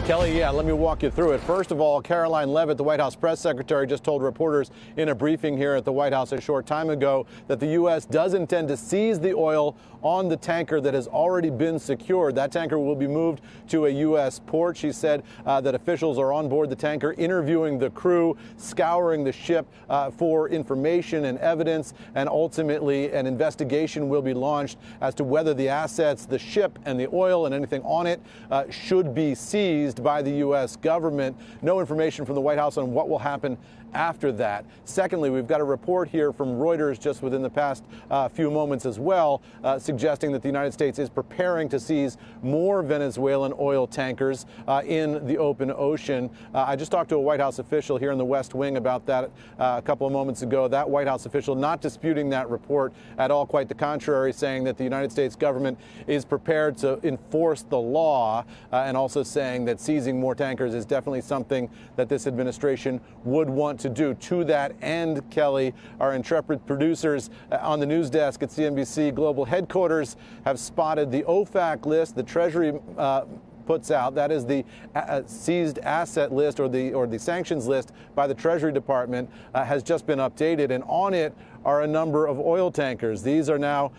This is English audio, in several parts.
Kelly, let me walk you through it. First of all, Caroline Leavitt, the White House press secretary, just told reporters in a briefing here at the White House a short time ago that the U.S. does intend to seize the oil on the tanker that has already been secured. That tanker will be moved to a U.S. port. She said that officials are on board the tanker, interviewing the crew, scouring the ship for information and evidence, and ultimately an investigation will be launched as to whether the assets, the ship and the oil and anything on it should be seized by the U.S. government. No information from the White House on what will happen after that. Secondly, we've got a report here from Reuters just within the past few moments as well, suggesting that the United States is preparing to seize more Venezuelan oil tankers in the open ocean. I just talked to a White House official here in the West Wing about that a couple of moments ago. That White House official not disputing that report at all, quite the contrary, saying that the United States government is prepared to enforce the law, and also saying that seizing more tankers is definitely something that this administration would want to do. To that end, Kelly, our intrepid producers on the news desk at CNBC Global Headquarters have spotted the OFAC list the Treasury puts out. That is the seized asset list, or the sanctions list by the Treasury Department, has just been updated, and on it are a number of oil tankers. These are now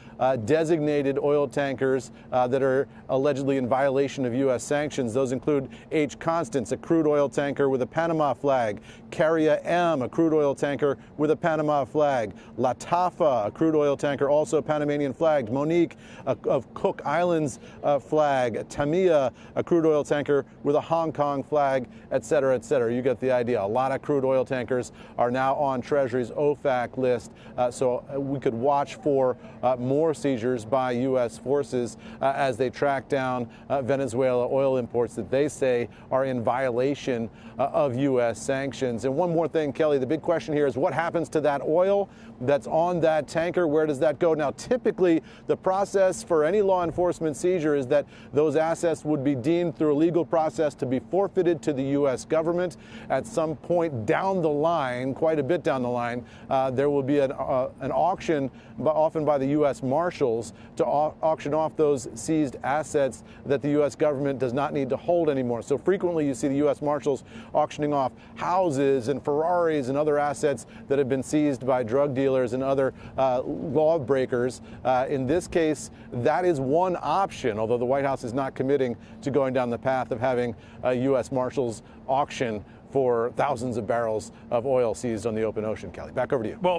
designated oil tankers that are allegedly in violation of U.S. sanctions. Those include H. Constance, a crude oil tanker with a Panama flag; Carria M, a crude oil tanker with a Panama flag; Latafa, a crude oil tanker also Panamanian flagged; Monique, of Cook Islands flag; Tamia, a crude oil tanker with a Hong Kong flag, et cetera, et cetera. You get the idea. A lot of crude oil tankers are now on Treasury's OFAC list. So we could watch for more seizures by U.S. forces as they track down Venezuela oil imports that they say are in violation of U.S. sanctions. And one more thing, Kelly, the big question here is what happens to that oil that's on that tanker? Where does that go? Now, typically, the process for any law enforcement seizure is that those assets would be deemed through a legal process to be forfeited to the U.S. government. At some point down the line, quite a bit down the line, there will be an auction, often by the U.S. Marshals, to auction off those seized assets that the U.S. government does not need to hold anymore. So frequently you see the U.S. Marshals auctioning off houses and Ferraris and other assets that have been seized by drug dealers and other lawbreakers. In this case, that is one option, although the White House is not committing to going down the path of having U.S. Marshals auction for thousands of barrels of oil seized on the open ocean. Kelly, back over to you. Well,